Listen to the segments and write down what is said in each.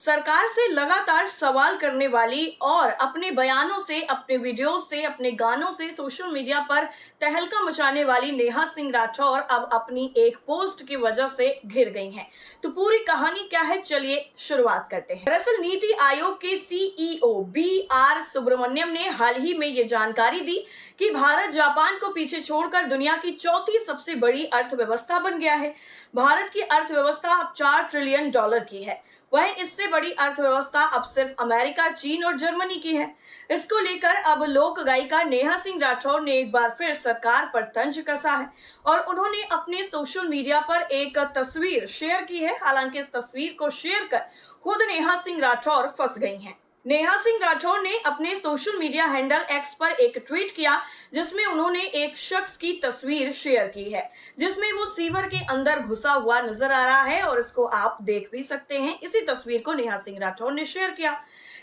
सरकार से लगातार सवाल करने वाली और अपने बयानों से, अपने वीडियो से, अपने गानों से सोशल मीडिया पर तहलका मचाने वाली नेहा सिंह राठौर अब अपनी एक पोस्ट की वजह से घिर गई हैं। तो पूरी कहानी क्या है, चलिए शुरुआत करते हैं। दरअसल नीति आयोग के सीईओ बी.आर. सुब्रमण्यम ने हाल ही में ये जानकारी दी कि भारत जापान को पीछे छोड़कर दुनिया की चौथी सबसे बड़ी अर्थव्यवस्था बन गया है। भारत की अर्थव्यवस्था अब $4 ट्रिलियन की है। वहीं इससे बड़ी अर्थव्यवस्था अब सिर्फ अमेरिका, चीन और जर्मनी की है। इसको लेकर अब लोक गायिका नेहा सिंह राठौर ने एक बार फिर सरकार पर तंज कसा है और उन्होंने अपने सोशल मीडिया पर एक तस्वीर शेयर की है। हालांकि इस तस्वीर को शेयर कर खुद नेहा सिंह राठौर फंस गई हैं। नेहा सिंह राठौर ने अपने सोशल मीडिया हैंडल एक्स पर एक ट्वीट किया जिसमें उन्होंने एक शख्स की तस्वीर शेयर की है जिसमें वो सीवर के अंदर घुसा हुआ नजर आ रहा है और इसको आप देख भी सकते हैं। इसी तस्वीर को नेहा सिंह राठौर ने शेयर किया।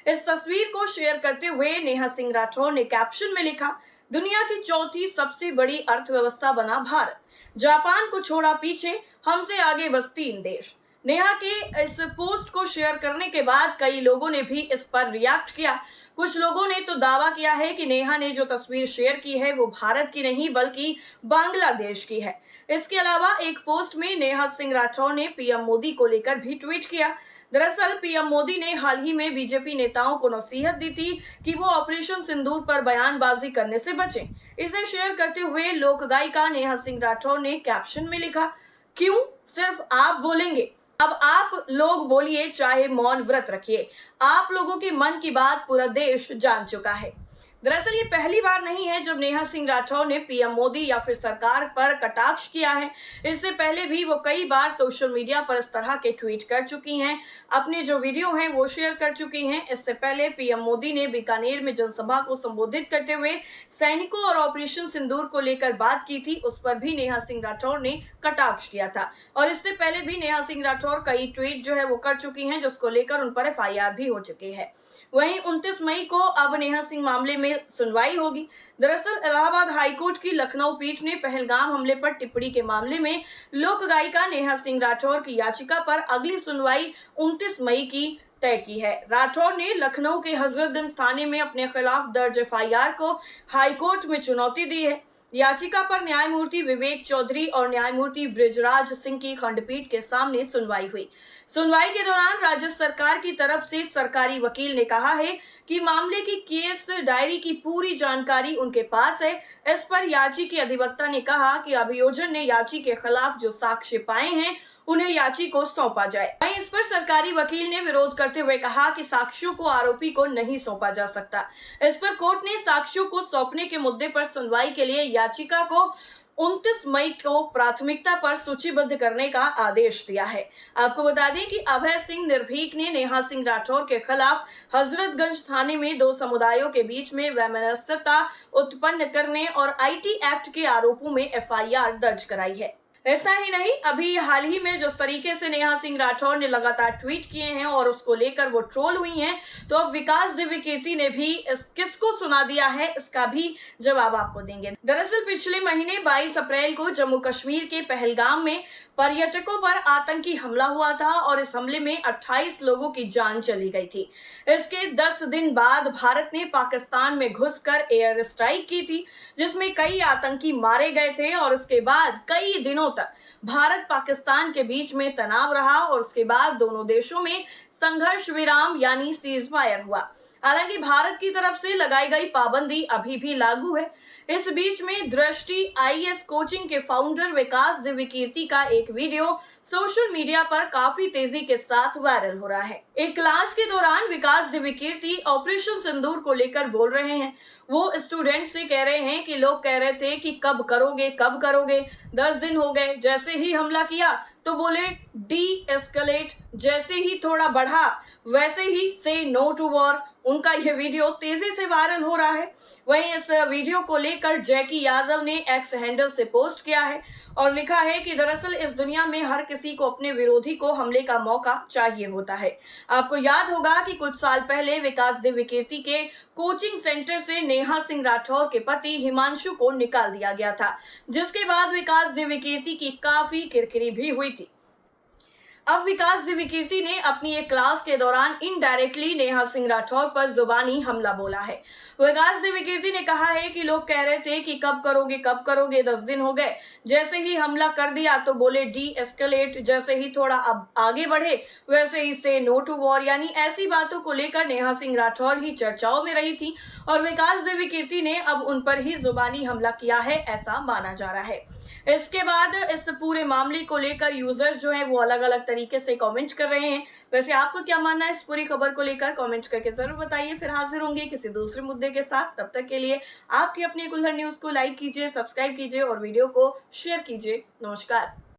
इस तस्वीर को शेयर करते हुए नेहा सिंह राठौर ने कैप्शन में लिखा, दुनिया की चौथी सबसे बड़ी अर्थव्यवस्था बना भारत, जापान को छोड़ा पीछे, हमसे आगे बस 3 देश। नेहा के इस पोस्ट को शेयर करने के बाद कई लोगों ने भी इस पर रिएक्ट किया। कुछ लोगों ने तो दावा किया है कि नेहा ने जो तस्वीर शेयर की है वो भारत की नहीं बल्कि बांग्लादेश की है। इसके अलावा एक पोस्ट में नेहा सिंह राठौर ने पीएम मोदी को लेकर भी ट्वीट किया। दरअसल पीएम मोदी ने हाल ही में बीजेपी नेताओं को नसीहत दी थी कि वो ऑपरेशन सिंदूर पर बयानबाजी करने से बचें। इसे शेयर करते हुए लोक गायिका नेहा सिंह राठौर ने कैप्शन में लिखा, क्यों सिर्फ आप बोलेंगे, अब आप लोग बोलिए, चाहे मौन व्रत रखिए। आप लोगों के मन की बात पूरा देश जान चुका है। दरअसल ये पहली बार नहीं है जब नेहा सिंह राठौर ने पीएम मोदी या फिर सरकार पर कटाक्ष किया है। इससे पहले भी वो कई बार सोशल मीडिया पर इस तरह के ट्वीट कर चुकी हैं, अपने जो वीडियो हैं वो शेयर कर चुकी हैं। इससे पहले पीएम मोदी ने बीकानेर में जनसभा को संबोधित करते हुए सैनिकों और ऑपरेशन सिंदूर को लेकर बात की थी, उस पर भी नेहा सिंह राठौर ने कटाक्ष किया था। और इससे पहले भी नेहा सिंह राठौर कई ट्वीट जो है वो कर चुकी हैं जिसको लेकर उन पर FIR भी हो चुकी है। वहीं 29 मई को अब नेहा सिंह मामले में सुनवाई होगी। दरअसल इलाहाबाद हाईकोर्ट की लखनऊ पीठ ने पहलगाम हमले पर टिप्पणी के मामले में लोक गायिका नेहा सिंह राठौर की याचिका पर अगली सुनवाई 29 मई की तय की है। राठौर ने लखनऊ के हजरतगंज थाने में अपने खिलाफ दर्ज FIR को हाईकोर्ट में चुनौती दी है। याचिका पर न्यायमूर्ति विवेक चौधरी और न्यायमूर्ति बृजराज सिंह की खंडपीठ के सामने सुनवाई हुई। सुनवाई के दौरान राज्य सरकार की तरफ से सरकारी वकील ने कहा है कि मामले की केस डायरी की पूरी जानकारी उनके पास है। इस पर याची के अधिवक्ता ने कहा कि अभियोजन ने याची के खिलाफ जो साक्ष्य पाए हैं उन्हें याची को सौंपा जाए। वहीं इस पर सरकारी वकील ने विरोध करते हुए कहा कि साक्ष्यों को आरोपी को नहीं सौंपा जा सकता। इस पर कोर्ट ने साक्ष्यों को सौंपने के मुद्दे पर सुनवाई के लिए याचिका को 29 मई को प्राथमिकता पर सूचीबद्ध करने का आदेश दिया है। आपको बता दें कि अभय सिंह निर्भीक ने नेहा सिंह राठौर के खिलाफ हजरतगंज थाने में 2 समुदायों के बीच में वैमनस्यता उत्पन्न करने और IT एक्ट के आरोपों में FIR दर्ज कराई है। इतना ही नहीं, अभी हाल ही में जिस तरीके से नेहा सिंह राठौर ने लगातार ट्वीट किए हैं और उसको लेकर वो ट्रोल हुई हैं, तो अब विकास दिव्य कीर्ति ने भी किसको सुना दिया है इसका भी जवाब आपको देंगे। दरअसल पिछले महीने 22 अप्रैल को जम्मू कश्मीर के पहलगाम में पर्यटकों पर आतंकी हमला हुआ था और इस हमले में 28 लोगों की जान चली गई थी। इसके 10 दिन बाद भारत ने पाकिस्तान में घुसकर एयर स्ट्राइक की थी जिसमें कई आतंकी मारे गए थे और उसके बाद कई दिनों तक भारत पाकिस्तान के बीच में तनाव रहा और उसके बाद दोनों देशों में संघर्ष विराम यानी सीजफायर हुआ। हालांकि भारत की तरफ से लगाई गई पाबंदी अभी भी लागू है। इस बीच में दृष्टि IAS कोचिंग के फाउंडर विकास दिव्य कीर्ति का एक वीडियो सोशल मीडिया पर काफी तेजी के साथ वायरल हो रहा है। एक क्लास के दौरान विकास दिव्य कीर्ति ऑपरेशन सिंदूर को लेकर बोल रहे हैं। वो स्टूडेंट से कह रहे हैं कि लोग कह रहे थे कि कब करोगे कब करोगे, 10 दिन हो गए, जैसे ही हमला किया तो बोले डी एस्केलेट, जैसे ही थोड़ा बढ़ा वैसे ही से नो टू वॉर। उनका यह वीडियो तेजी से वायरल हो रहा है। वहीं इस वीडियो को लेकर जैकी यादव ने एक्स हैंडल से पोस्ट किया है और लिखा है कि दरअसल इस दुनिया में हर किसी को अपने विरोधी को हमले का मौका चाहिए होता है। आपको याद होगा कि कुछ साल पहले विकास दिव्य कीर्ति के कोचिंग सेंटर से नेहा सिंह राठौर के पति हिमांशु को निकाल दिया गया था, जिसके बाद विकास दिव्य कीर्ति की काफी किरकिरी भी हुई थी। अब विकास दिव्यकीर्ति ने अपनी एक क्लास के दौरान इनडायरेक्टली नेहा सिंह राठौर पर जुबानी हमला बोला है। विकास दिव्यकीर्ति ने कहा है कि लोग कह रहे थे कि कब करोगे 10 दिन हो गए, जैसे ही हमला कर दिया तो बोले डी एस्केलेट, जैसे ही थोड़ा अब आगे बढ़े वैसे ही से नो टू वॉर, यानी ऐसी बातों को लेकर नेहा सिंह राठौर ही चर्चाओं में रही थी और विकास दिव्यकीर्ति ने अब उन पर ही जुबानी हमला किया है, ऐसा माना जा रहा है। इसके बाद इस पूरे मामले को लेकर यूजर जो है वो अलग अलग तरीके से कमेंट कर रहे हैं। वैसे आपको क्या मानना है इस पूरी खबर को लेकर, कमेंट करके जरूर बताइए। फिर हाजिर होंगे किसी दूसरे मुद्दे के साथ, तब तक के लिए आपकी अपनी कुल्हड़ न्यूज को लाइक कीजिए, सब्सक्राइब कीजिए और वीडियो को शेयर कीजिए। नमस्कार।